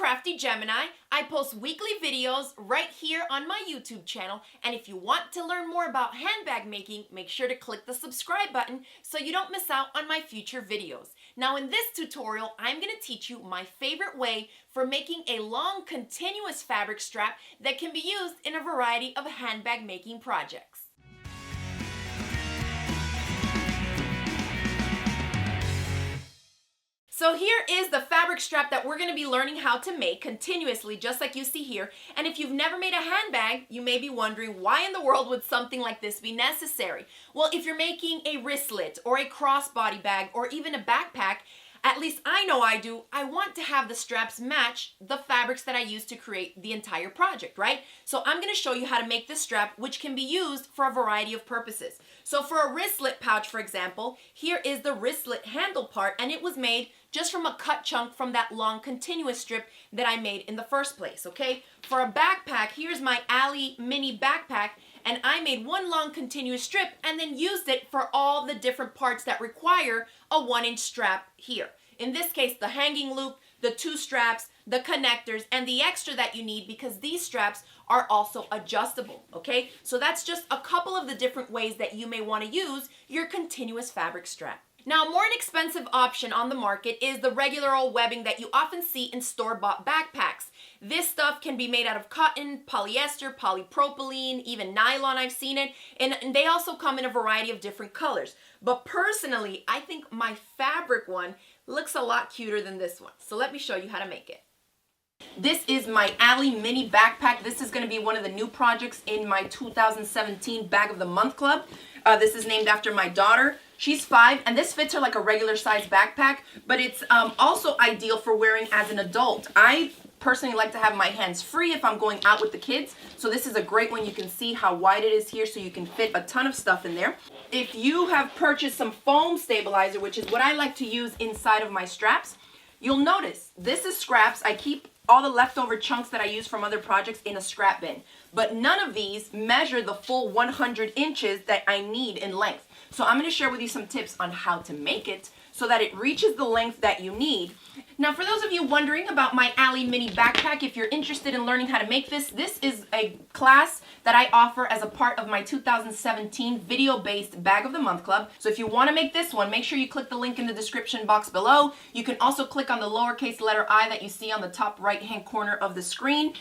Crafty Gemini. I post weekly videos right here on my YouTube channel, and if you want to learn more about handbag making, make sure to click the subscribe button so you don't miss out on my future videos. Now in this tutorial, I'm going to teach you my favorite way for making a long continuous fabric strap that can be used in a variety of handbag making projects. So here is the fabric strap that we're going to be learning how to make continuously, just like you see here. And if you've never made a handbag, you may be wondering, why in the world would something like this be necessary? Well, if you're making a wristlet or a crossbody bag or even a backpack, at least I know I do, I want to have the straps match the fabrics that I use to create the entire project, right? So I'm going to show you how to make this strap, which can be used for a variety of purposes. So for a wristlet pouch, for example, here is the wristlet handle part, and it was made just from a cut chunk from that long continuous strip that I made in the first place, okay? For a backpack, here's my Allie mini backpack, and I made one long continuous strip and then used it for all the different parts that require a 1-inch strap here. In this case, the hanging loop, the 2 straps, the connectors, and the extra that you need because these straps are also adjustable, okay? So that's just a couple of the different ways that you may want to use your continuous fabric strap. Now, a more inexpensive option on the market is the regular old webbing that you often see in store-bought backpacks. This stuff can be made out of cotton, polyester, polypropylene, even nylon, I've seen it, and they also come in a variety of different colors. But personally, I think my fabric one looks a lot cuter than this one. So let me show you how to make it. This is my Allie mini backpack. This is going to be one of the new projects in my 2017 Bag of the Month Club. This is named after my daughter. She's 5, and this fits her like a regular size backpack, but it's also ideal for wearing as an adult. I personally like to have my hands free if I'm going out with the kids, so this is a great one. You can see how wide it is here, so you can fit a ton of stuff in there. If you have purchased some foam stabilizer, which is what I like to use inside of my straps, you'll notice this is scraps. I keep all the leftover chunks that I use from other projects in a scrap bin, but none of these measure the full 100 inches that I need in length. So I'm going to share with you some tips on how to make it so that it reaches the length that you need. Now, for those of you wondering about my Allie mini backpack, if you're interested in learning how to make this, this is a class that I offer as a part of my 2017 video-based Bag of the Month Club. So if you want to make this one, make sure you click the link in the description box below. You can also click on the lowercase letter I that you see on the top right-hand corner of the screen.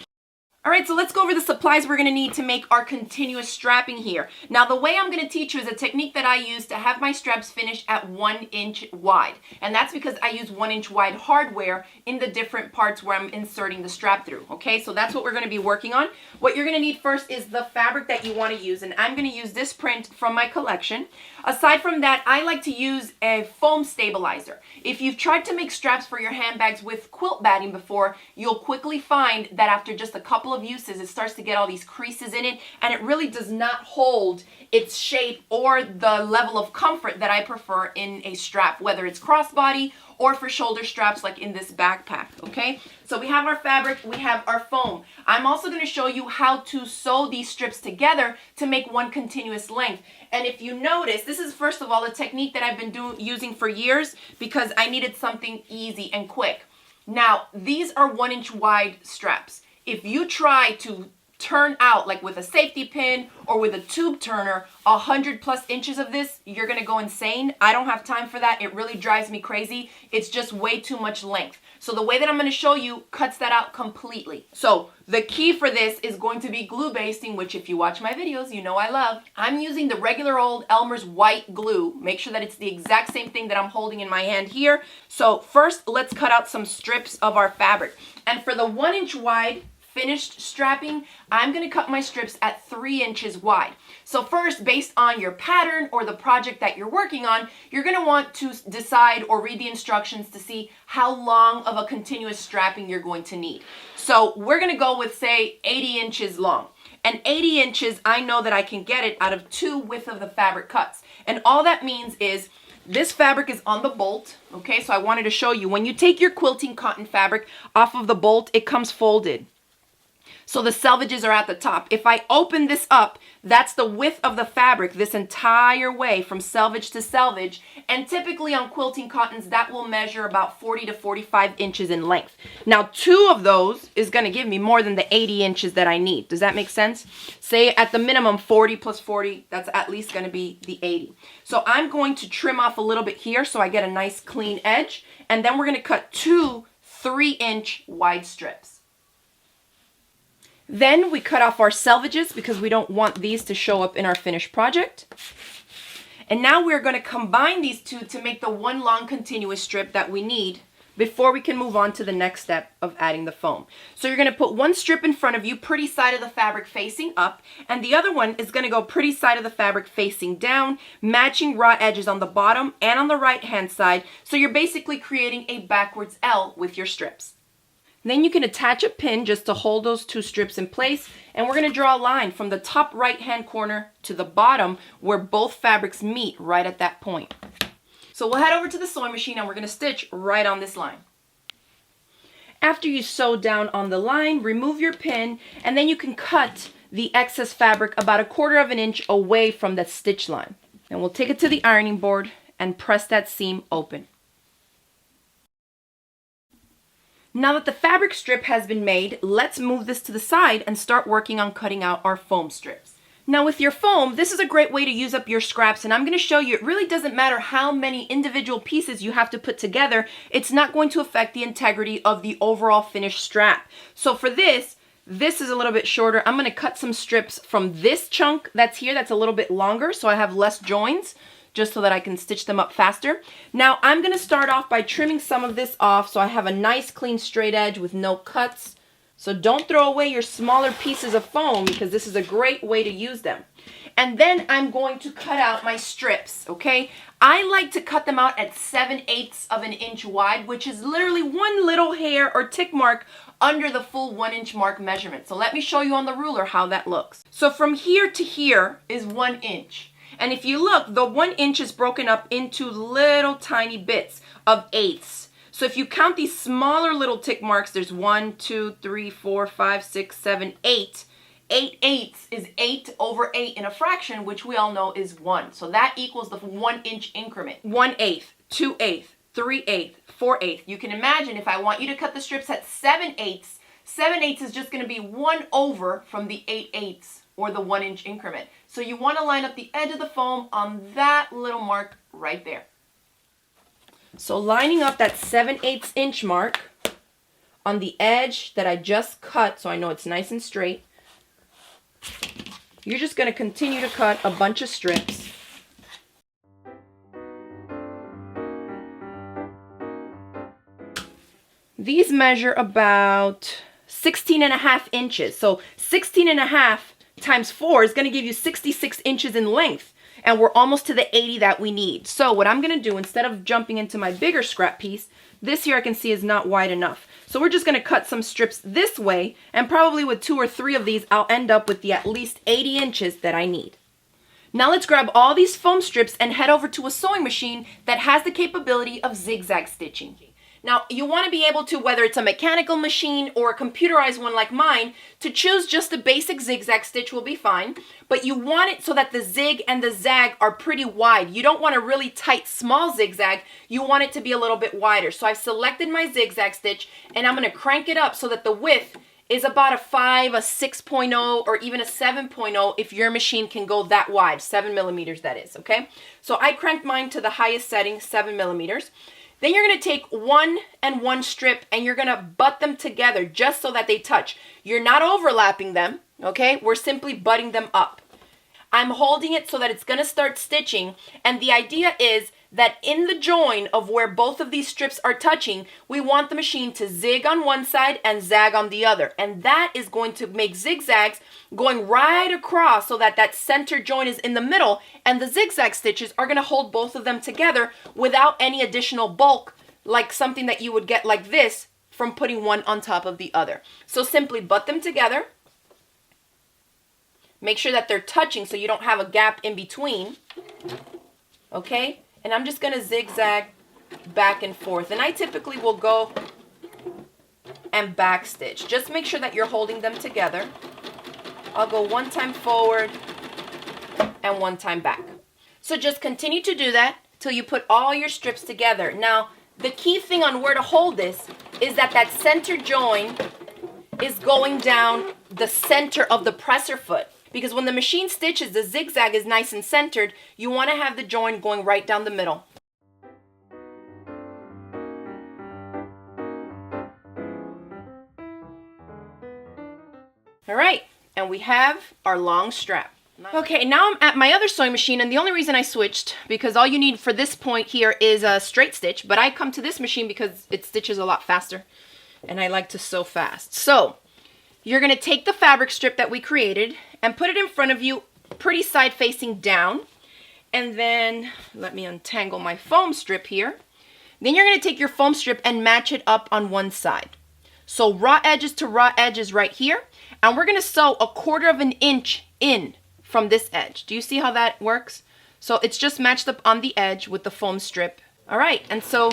All right, so let's go over the supplies we're going to need to make our continuous strapping here. Now, the way I'm going to teach you is a technique that I use to have my straps finished at 1 inch wide. And that's because I use 1 inch wide hardware in the different parts where I'm inserting the strap through. Okay, so that's what we're going to be working on. What you're going to need first is the fabric that you want to use. And I'm going to use this print from my collection. Aside from that, I like to use a foam stabilizer. If you've tried to make straps for your handbags with quilt batting before, you'll quickly find that after just a couple of uses, it starts to get all these creases in it, and it really does not hold its shape or the level of comfort that I prefer in a strap, whether it's crossbody or for shoulder straps like in this backpack, okay? So we have our fabric, we have our foam. I'm also going to show you how to sew these strips together to make one continuous length. And if you notice, this is first of all a technique that I've been using for years because I needed something easy and quick. Now, these are 1 inch wide straps. If you try to turn out like with a safety pin or with a tube turner 100+ inches of this, you're gonna go insane. I don't have time for that. It really drives me crazy. It's just way too much length. So the way that I'm going to show you cuts that out completely. So the key for this is going to be glue basting, which if you watch my videos, you know I love. I'm using the regular old Elmer's white glue. Make sure that it's the exact same thing that I'm holding in my hand here. So first, let's cut out some strips of our fabric. And for the 1 inch wide finished strapping, I'm going to cut my strips at 3 inches wide. So first, based on your pattern or the project that you're working on, you're going to want to decide or read the instructions to see how long of a continuous strapping you're going to need. So we're going to go with, say, 80 inches long. And 80 inches, I know that I can get it out of 2 width of the fabric cuts. And all that means is this fabric is on the bolt, okay? So I wanted to show you, when you take your quilting cotton fabric off of the bolt, it comes folded. So the selvages are at the top. If I open this up, that's the width of the fabric this entire way from selvage to selvage. And typically on quilting cottons, that will measure about 40 to 45 inches in length. Now, 2 of those is going to give me more than the 80 inches that I need. Does that make sense? Say at the minimum 40 plus 40, that's at least going to be the 80. So I'm going to trim off a little bit here so I get a nice clean edge. And then we're going to cut 2 3-inch wide strips. Then we cut off our selvages because we don't want these to show up in our finished project. And now we're going to combine these 2 to make the one long continuous strip that we need before we can move on to the next step of adding the foam. So you're going to put one strip in front of you, pretty side of the fabric facing up, and the other one is going to go pretty side of the fabric facing down, matching raw edges on the bottom and on the right hand side. So you're basically creating a backwards L with your strips. Then you can attach a pin just to hold those 2 strips in place, and we're going to draw a line from the top right hand corner to the bottom where both fabrics meet right at that point. So we'll head over to the sewing machine and we're going to stitch right on this line. After you sew down on the line, remove your pin, and then you can cut the excess fabric about 1/4 inch away from that stitch line. And we'll take it to the ironing board and press that seam open. Now that the fabric strip has been made, let's move this to the side and start working on cutting out our foam strips. Now with your foam, this is a great way to use up your scraps, and I'm going to show you it really doesn't matter how many individual pieces you have to put together. It's not going to affect the integrity of the overall finished strap. So for this is a little bit shorter. I'm going to cut some strips from this chunk that's here that's a little bit longer so I have less joins, just so that I can stitch them up faster. Now I'm going to start off by trimming some of this off so I have a nice clean straight edge with no cuts. So don't throw away your smaller pieces of foam because this is a great way to use them. And then I'm going to cut out my strips, okay? I like to cut them out at 7/8 of an inch wide, which is literally one little hair or tick mark under the full 1 inch mark measurement. So let me show you on the ruler how that looks. So from here to here is 1 inch. And if you look, the 1 inch is broken up into little tiny bits of 1/8. So if you count these smaller little tick marks, there's 1, 2, 3, 4, 5, 6, 7, 8. 8/8 is 8/8 in a fraction, which we all know is 1. So that equals the 1 inch increment. 1/8, 2/8, 3/8, 4/8. You can imagine if I want you to cut the strips at 7/8, 7/8 is just going to be 1 over from the 8/8 or the 1 inch increment. So you want to line up the edge of the foam on that little mark right there. So lining up that 7/8 inch mark on the edge that I just cut so I know it's nice and straight, you're just going to continue to cut a bunch of strips. These measure about 16.5 inches. So 16.5 times 4 is going to give you 66 inches in length. And we're almost to the 80 that we need. So what I'm going to do, instead of jumping into my bigger scrap piece, this here I can see is not wide enough. So we're just going to cut some strips this way, and probably with 2 or 3 of these, I'll end up with the at least 80 inches that I need. Now let's grab all these foam strips and head over to a sewing machine that has the capability of zigzag stitching. Now, you want to be able to, whether it's a mechanical machine or a computerized one like mine, to choose just the basic zigzag stitch will be fine, but you want it so that the zig and the zag are pretty wide. You don't want a really tight, small zigzag. You want it to be a little bit wider. So I've selected my zigzag stitch, and I'm going to crank it up so that the width is about a 5, a 6.0, or even a 7.0 if your machine can go that wide, 7 millimeters that is, okay? So I cranked mine to the highest setting, 7 millimeters. Then you're going to take 1 and 1 strip and you're going to butt them together just so that they touch. You're not overlapping them, okay? We're simply butting them up. I'm holding it so that it's going to start stitching, and the idea is that in the join of where both of these strips are touching, we want the machine to zig on one side and zag on the other. And that is going to make zigzags going right across so that that center join is in the middle, and the zigzag stitches are going to hold both of them together without any additional bulk, like something that you would get like this from putting one on top of the other. So simply butt them together. Make sure that they're touching so you don't have a gap in between. Okay? And I'm just going to zigzag back and forth. And I typically will go and back stitch. Just make sure that you're holding them together. I'll go one time forward and one time back. So just continue to do that till you put all your strips together. Now, the key thing on where to hold this is that that center join is going down the center of the presser foot. Because when the machine stitches, the zigzag is nice and centered. You want to have the join going right down the middle. All right, and we have our long strap. Okay, now I'm at my other sewing machine, and the only reason I switched, because all you need for this point here is a straight stitch, but I come to this machine because it stitches a lot faster, and I like to sew fast. So, you're going to take the fabric strip that we created and put it in front of you, pretty side facing down, and then, let me untangle my foam strip here. Then you're going to take your foam strip and match it up on one side. So, raw edges to raw edges right here, and we're going to sew 1/4 of an inch in from this edge. Do you see how that works? So it's just matched up on the edge with the foam strip. All right, and so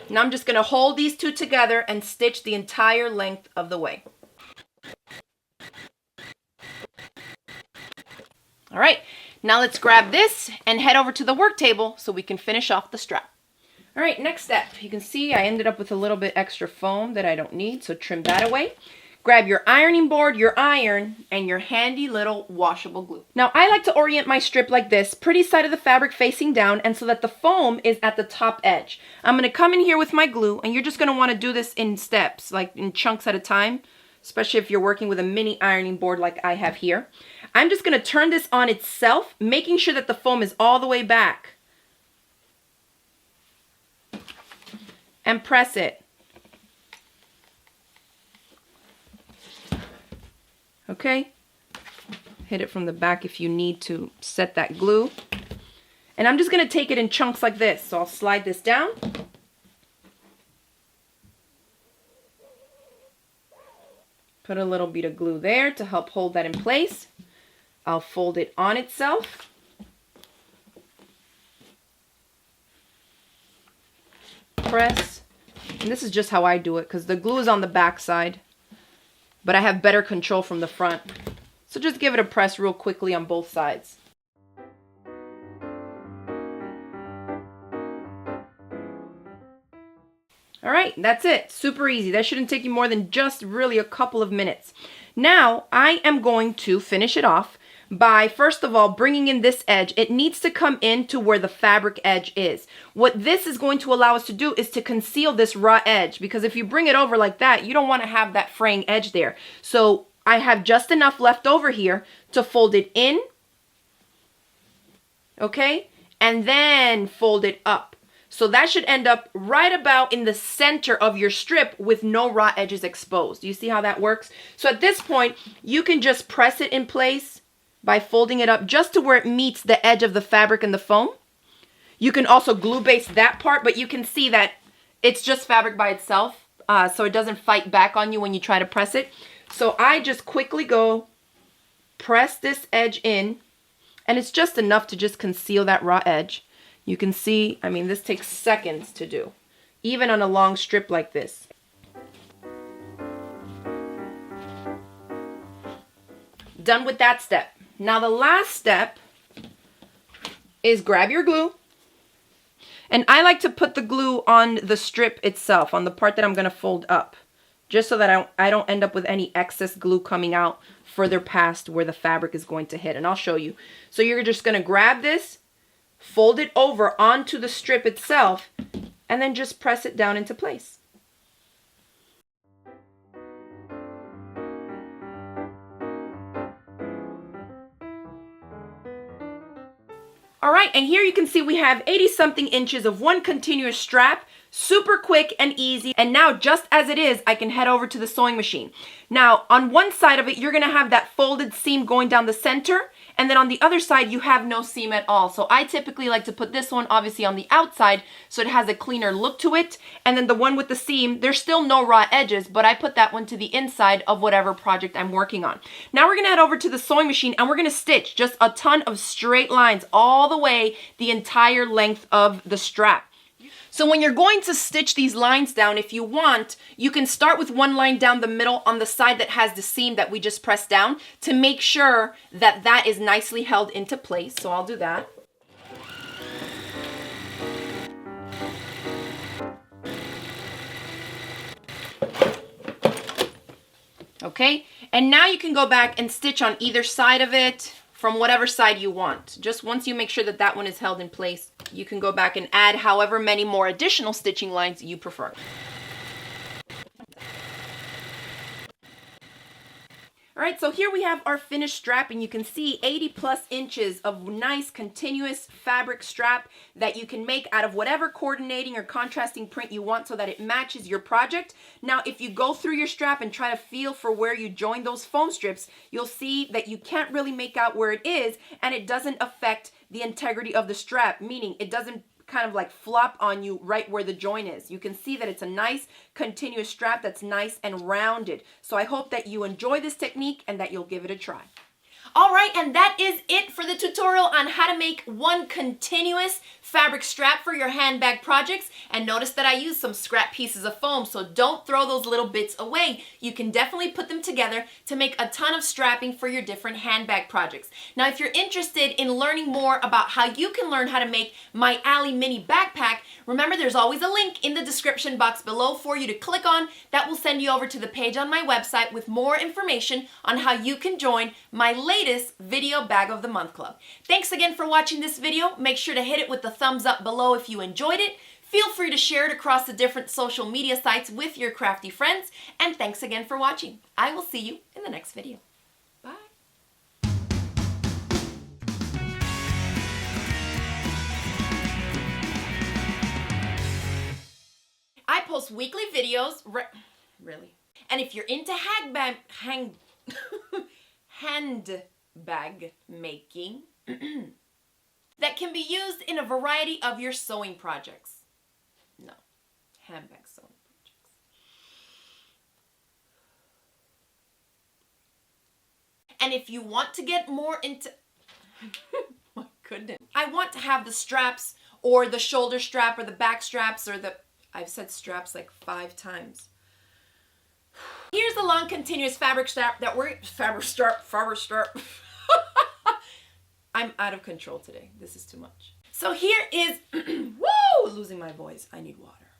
now I'm just gonna hold these two together and stitch the entire length of the way. All right, now let's grab this and head over to the work table so we can finish off the strap. All right, next step. You can see I ended up with a little bit extra foam that I don't need, so trim that away. Grab your ironing board, your iron, and your handy little washable glue. Now, I like to orient my strip like this, pretty side of the fabric facing down, and so that the foam is at the top edge. I'm going to come in here with my glue, and you're just going to want to do this in steps, like in chunks at a time, especially if you're working with a mini ironing board like I have here. I'm just going to turn this on itself, making sure that the foam is all the way back. And press it. Okay, hit it from the back if you need to set that glue. And I'm just going to take it in chunks like this. So I'll slide this down. Put a little bit of glue there to help hold that in place. I'll fold it on itself. Press. And this is just how I do it because the glue is on the back side. But I have better control from the front. So just give it a press real quickly on both sides. All right, that's it. Super easy. That shouldn't take you more than just really a couple of minutes. Now, I am going to finish it off by, first of all, bringing in this edge. It needs to come in to where the fabric edge is. What this is going to allow us to do is to conceal this raw edge, because if you bring it over like that, you don't want to have that fraying edge there. So I have just enough left over here to fold it in, okay, and then fold it up. So that should end up right about in the center of your strip with no raw edges exposed. You see how that works? So at this point, you can just press it in place by folding it up just to where it meets the edge of the fabric and the foam. You can also glue base that part, but you can see that it's just fabric by itself, so it doesn't fight back on you when you try to press it. So I just quickly go press this edge in, and it's just enough to just conceal that raw edge. You can see, I mean, this takes seconds to do, even on a long strip like this. Done with that step. Now the last step is grab your glue. And I like to put the glue on the strip itself, on the part that I'm going to fold up, just so that I don't end up with any excess glue coming out further past where the fabric is going to hit. And I'll show you. So you're just going to grab this, fold it over onto the strip itself, and then just press it down into place. All right, and here you can see we have 80-something inches of one continuous strap, super quick and easy. And now, just as it is, I can head over to the sewing machine. Now, on one side of it, you're gonna have that folded seam going down the center, and then on the other side, you have no seam at all. So I typically like to put this one obviously on the outside so it has a cleaner look to it. And then the one with the seam, there's still no raw edges, but I put that one to the inside of whatever project I'm working on. Now we're gonna head over to the sewing machine and we're gonna stitch just a ton of straight lines all the way the entire length of the strap. So when you're going to stitch these lines down, if you want, you can start with one line down the middle on the side that has the seam that we just pressed down to make sure that that is nicely held into place. So I'll do that. Okay, and now you can go back and stitch on either side of it from whatever side you want. Just once you make sure that that one is held in place, you can go back and add however many more additional stitching lines you prefer. All right, so here we have our finished strap, and you can see 80+ inches of nice continuous fabric strap that you can make out of whatever coordinating or contrasting print you want so that it matches your project. Now, if you go through your strap and try to feel for where you join those foam strips, you'll see that you can't really make out where it is, and it doesn't affect the integrity of the strap, meaning it doesn't kind of like flop on you right where the joint is. You can see that it's a nice continuous strap that's nice and rounded. So I hope that you enjoy this technique and that you'll give it a try. All right, and that is it for the tutorial on how to make one continuous fabric strap for your handbag projects. And notice that I used some scrap pieces of foam, so don't throw those little bits away. You can definitely put them together to make a ton of strapping for your different handbag projects. Now, if you're interested in learning more about how you can learn how to make my Allie mini backpack, remember there's always a link in the description box below for you to click on. That will send you over to the page on my website with more information on how you can join my latest Video Bag of the Month Club. Thanks again for watching this video. Make sure to hit it with the thumbs up below if you enjoyed it. Feel free to share it across the different social media sites with your crafty friends. And thanks again for watching. I will see you in the next video. Bye. I post weekly videos, really. And if you're into handbag making that can be used in a variety of your sewing projects. No, handbag sewing projects. And if you want to get more into, my goodness. I want to have the straps or the shoulder strap or the back straps or the, I've said straps like 5 times. Here's the long continuous fabric strap that we're, fabric strap. I'm out of control today. This is too much. So here is, woo, losing my voice. I need water.